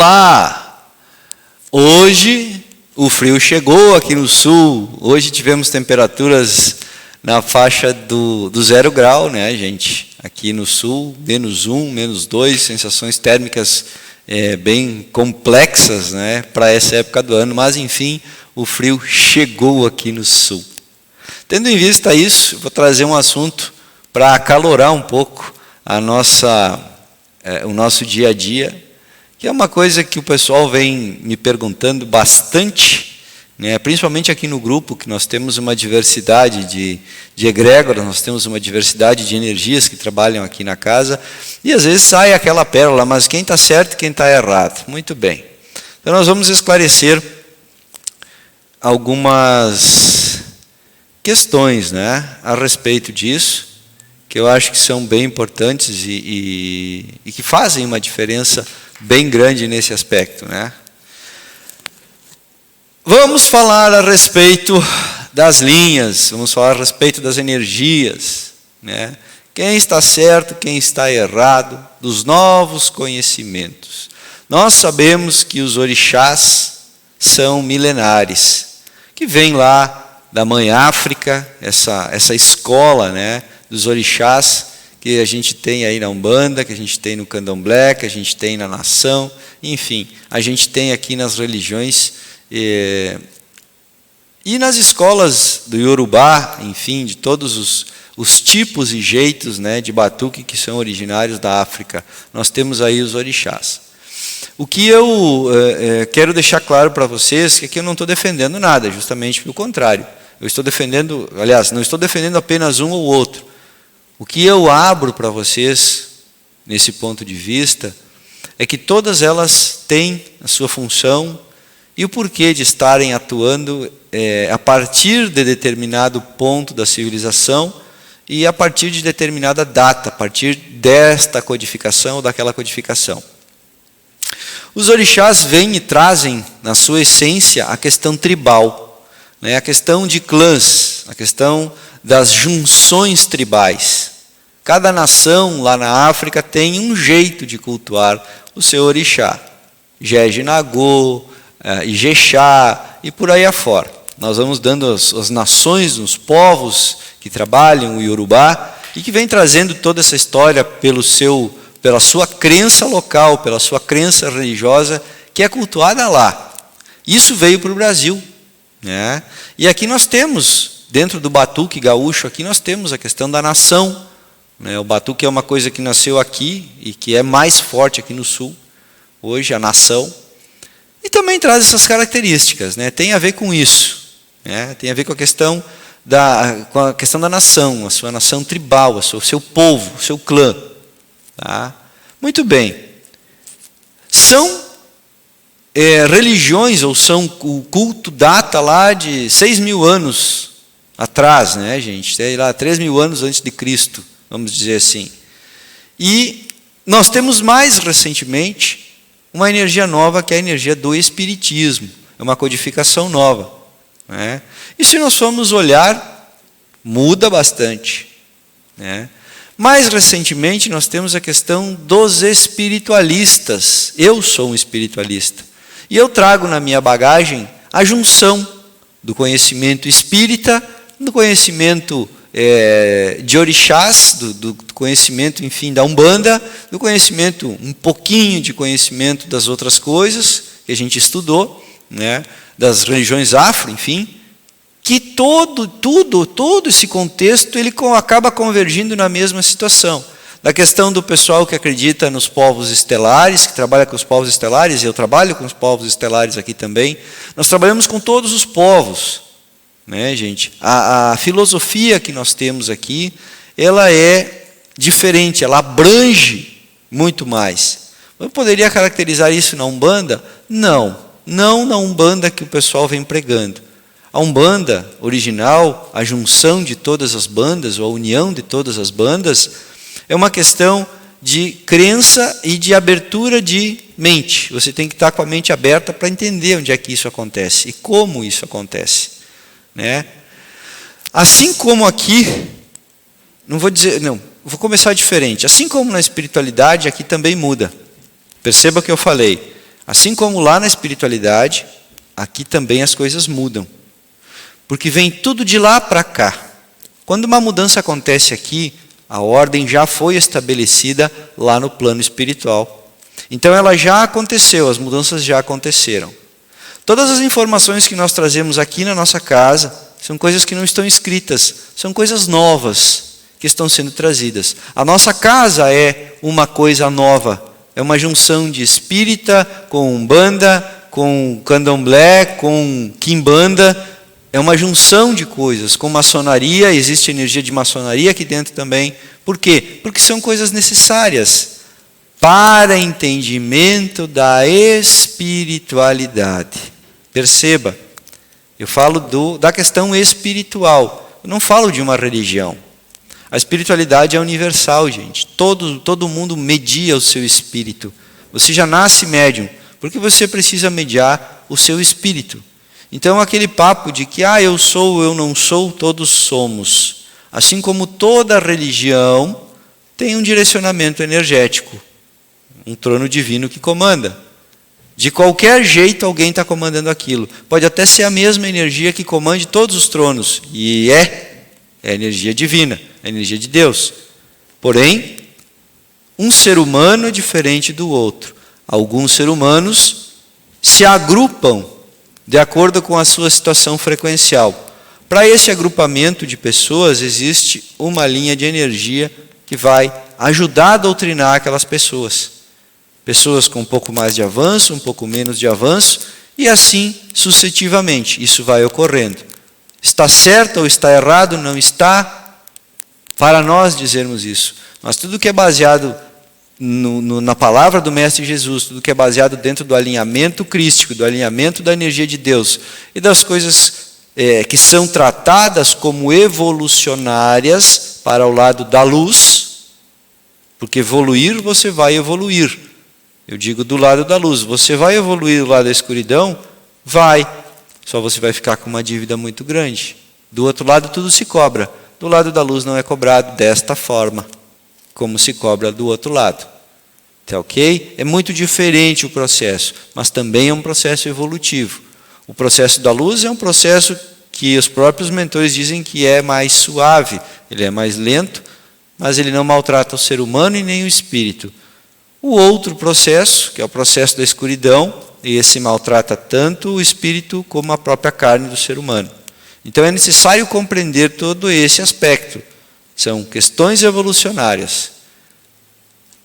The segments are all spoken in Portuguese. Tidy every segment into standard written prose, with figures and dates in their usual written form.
Olá! Hoje o frio chegou aqui no sul. Hoje tivemos temperaturas na faixa do 0 grau, né, gente? Aqui no sul, -1, -2, sensações térmicas bem complexas, né, para essa época do ano. Mas, enfim, o frio chegou aqui no sul. Tendo em vista isso, vou trazer um assunto para acalorar um pouco o nosso dia a dia, que é uma coisa que o pessoal vem me perguntando bastante, né? Principalmente aqui no grupo, que nós temos uma diversidade de egrégoras, nós temos uma diversidade de energias que trabalham aqui na casa, e às vezes sai aquela pérola, mas quem está certo e quem está errado? Muito bem. Então nós vamos esclarecer algumas questões, né, a respeito disso, que eu acho que são bem importantes e que fazem uma diferença bem grande nesse aspecto, né? Vamos falar a respeito das linhas, vamos falar a respeito das energias, né? Quem está certo, quem está errado, dos novos conhecimentos. Nós sabemos que os orixás são milenares, que vem lá da Mãe África, essa escola, né, dos orixás, que a gente tem aí na Umbanda, que a gente tem no Candomblé, que a gente tem na nação, enfim, a gente tem aqui nas religiões e nas escolas do Yorubá, enfim, de todos os tipos e jeitos, né, de batuque que são originários da África. Nós temos aí os orixás. O que eu quero deixar claro para vocês é que eu não estou defendendo nada, justamente pelo contrário. Eu estou defendendo, aliás, não estou defendendo apenas um ou outro. O que eu abro para vocês, nesse ponto de vista, é que todas elas têm a sua função e o porquê de estarem atuando a partir de determinado ponto da civilização e a partir de determinada data, a partir desta codificação ou daquela codificação. Os orixás vêm e trazem, na sua essência, a questão tribal, né, a questão de clãs, a questão das junções tribais. Cada nação lá na África tem um jeito de cultuar o seu orixá. Jeje-Nagô, Ijexá e por aí afora. Nós vamos dando as nações, os povos que trabalham o Yorubá e que vem trazendo toda essa história pela sua crença local, pela sua crença religiosa, que é cultuada lá. Isso veio para o Brasil, né? E aqui nós temos, dentro do batuque gaúcho, aqui nós temos a questão da nação, né? O batuque é uma coisa que nasceu aqui e que é mais forte aqui no sul, hoje, a nação. E também traz essas características, né? Tem a ver com isso, né? Tem a ver com a questão da nação, a sua nação tribal, o seu povo, o seu clã. Tá? Muito bem. São religiões, ou são o culto data lá de 6.000 anos atrás, né, gente? Sei lá, 3.000 anos antes de Cristo, vamos dizer assim. E nós temos mais recentemente uma energia nova, que é a energia do espiritismo. É uma codificação nova, né? E se nós formos olhar, muda bastante, né? Mais recentemente, nós temos a questão dos espiritualistas. Eu sou um espiritualista. E eu trago na minha bagagem a junção do conhecimento espírita, do conhecimento de orixás, do conhecimento, enfim, da Umbanda, do conhecimento, um pouquinho de conhecimento das outras coisas que a gente estudou, né, das religiões afro, enfim, que todo esse contexto ele acaba convergindo na mesma situação. Da questão do pessoal que acredita nos povos estelares, que trabalha com os povos estelares, e eu trabalho com os povos estelares aqui também, nós trabalhamos com todos os povos, né, gente? A filosofia que nós temos aqui, ela é diferente, ela abrange muito mais. Eu poderia caracterizar isso na Umbanda? Não na Umbanda que o pessoal vem pregando. A Umbanda original, a junção de todas as bandas, ou a união de todas as bandas, é uma questão de crença e de abertura de mente. Você tem que estar com a mente aberta para entender onde é que isso acontece e como isso acontece, né? Assim como aqui, vou começar diferente. Assim como na espiritualidade, aqui também muda. Perceba o que eu falei. Assim como lá na espiritualidade, aqui também as coisas mudam. Porque vem tudo de lá para cá. Quando uma mudança acontece aqui, a ordem já foi estabelecida lá no plano espiritual. Então ela já aconteceu, as mudanças já aconteceram. Todas as informações que nós trazemos aqui na nossa casa são coisas que não estão escritas, são coisas novas que estão sendo trazidas. A nossa casa é uma coisa nova, é uma junção de espírita com umbanda, com candomblé, com quimbanda. É uma junção de coisas, com maçonaria, existe energia de maçonaria aqui dentro também. Por quê? Porque são coisas necessárias para entendimento da espiritualidade. Perceba, eu falo da questão espiritual, eu não falo de uma religião. A espiritualidade é universal, gente. Todo mundo media o seu espírito. Você já nasce médium, porque você precisa mediar o seu espírito. Então, aquele papo de que eu sou, eu não sou, todos somos. Assim como toda religião tem um direcionamento energético, um trono divino que comanda. De qualquer jeito, alguém está comandando aquilo. Pode até ser a mesma energia que comande todos os tronos, e é a energia divina, a energia de Deus. Porém, um ser humano é diferente do outro. Alguns seres humanos se agrupam de acordo com a sua situação frequencial. Para esse agrupamento de pessoas, existe uma linha de energia que vai ajudar a doutrinar aquelas pessoas. Pessoas com um pouco mais de avanço, um pouco menos de avanço, e assim sucessivamente. Isso vai ocorrendo. Está certo ou está errado? Não está para nós dizermos isso. Mas tudo que é baseado na palavra do Mestre Jesus, tudo que é baseado dentro do alinhamento crístico, do alinhamento da energia de Deus e das coisas que são tratadas como evolucionárias para o lado da luz, porque evoluir, você vai evoluir. Eu digo do lado da luz. Você vai evoluir do lado da escuridão? Vai. Só você vai ficar com uma dívida muito grande. Do outro lado, tudo se cobra. Do lado da luz não é cobrado desta forma, como se cobra do outro lado. Tá ok? É muito diferente o processo, mas também é um processo evolutivo. O processo da luz é um processo que os próprios mentores dizem que é mais suave, ele é mais lento, mas ele não maltrata o ser humano e nem o espírito. O outro processo, que é o processo da escuridão, e esse maltrata tanto o espírito como a própria carne do ser humano. Então é necessário compreender todo esse aspecto. São questões evolucionárias.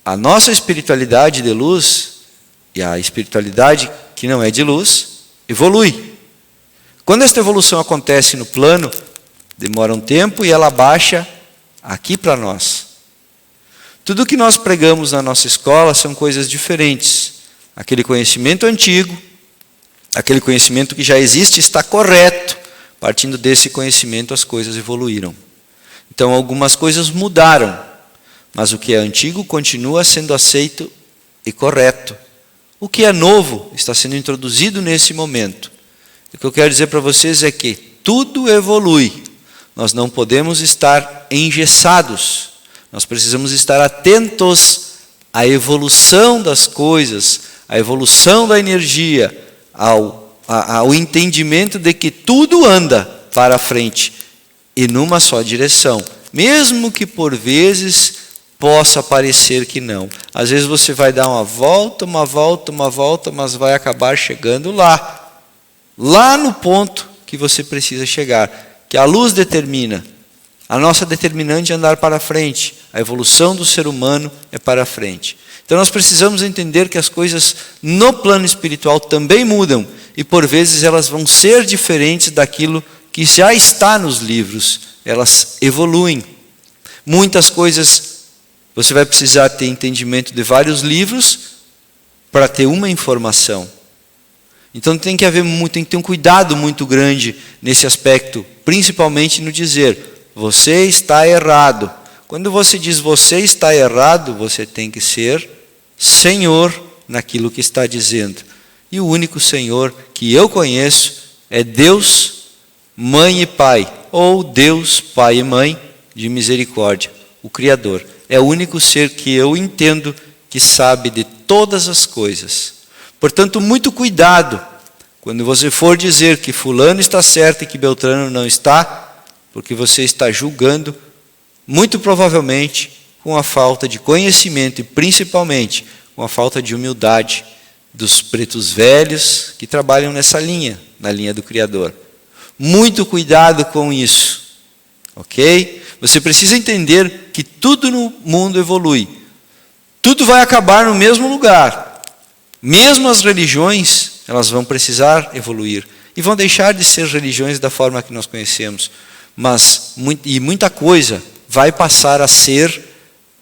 A nossa espiritualidade de luz e a espiritualidade que não é de luz evolui. Quando esta evolução acontece no plano, demora um tempo e ela baixa aqui para nós. Tudo que nós pregamos na nossa escola são coisas diferentes. Aquele conhecimento antigo, aquele conhecimento que já existe está correto. Partindo desse conhecimento as coisas evoluíram. Então algumas coisas mudaram, mas o que é antigo continua sendo aceito e correto. O que é novo está sendo introduzido nesse momento. O que eu quero dizer para vocês é que tudo evolui. Nós não podemos estar engessados. Nós precisamos estar atentos à evolução das coisas, à evolução da energia, ao entendimento de que tudo anda para frente e numa só direção, mesmo que por vezes possa parecer que não. Às vezes você vai dar uma volta, mas vai acabar chegando lá no ponto que você precisa chegar, que a luz determina. A nossa determinante é andar para frente, a evolução do ser humano é para frente. Então nós precisamos entender que as coisas no plano espiritual também mudam, e por vezes elas vão ser diferentes daquilo que já está nos livros, elas evoluem. Muitas coisas você vai precisar ter entendimento de vários livros para ter uma informação. Então tem que ter um cuidado muito grande nesse aspecto, principalmente no dizer, você está errado. Quando você diz você está errado, você tem que ser Senhor naquilo que está dizendo. E o único Senhor que eu conheço é Deus, Mãe e Pai, ou Deus, Pai e Mãe de misericórdia, o Criador. É o único ser que eu entendo que sabe de todas as coisas. Portanto, muito cuidado quando você for dizer que fulano está certo e que Beltrano não está, porque você está julgando, muito provavelmente, com a falta de conhecimento e principalmente com a falta de humildade dos pretos velhos que trabalham nessa linha, na linha do Criador. Muito cuidado com isso, ok? Você precisa entender que tudo no mundo evolui. Tudo vai acabar no mesmo lugar. Mesmo as religiões, elas vão precisar evoluir. E vão deixar de ser religiões da forma que nós conhecemos. Mas muita coisa vai passar a ser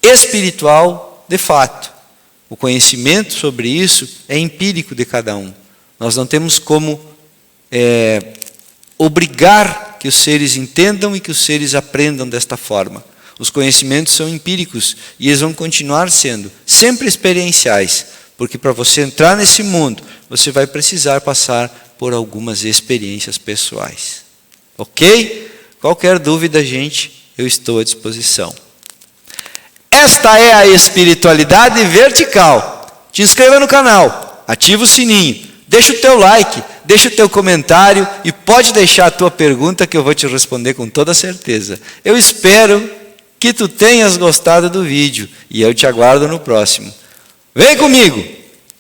espiritual de fato. O conhecimento sobre isso é empírico de cada um. Nós não temos como obrigar que os seres entendam e que os seres aprendam desta forma. Os conhecimentos são empíricos e eles vão continuar sendo sempre experienciais, porque para você entrar nesse mundo, você vai precisar passar por algumas experiências pessoais. Ok? Qualquer dúvida, gente, eu estou à disposição. Esta é a espiritualidade vertical. Te inscreva no canal, ativa o sininho, deixa o teu like, deixa o teu comentário e pode deixar a tua pergunta que eu vou te responder com toda certeza. Eu espero que tu tenhas gostado do vídeo e eu te aguardo no próximo. Vem comigo,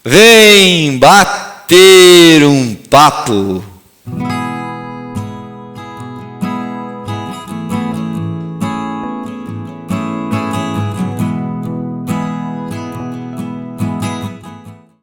vem bater um papo.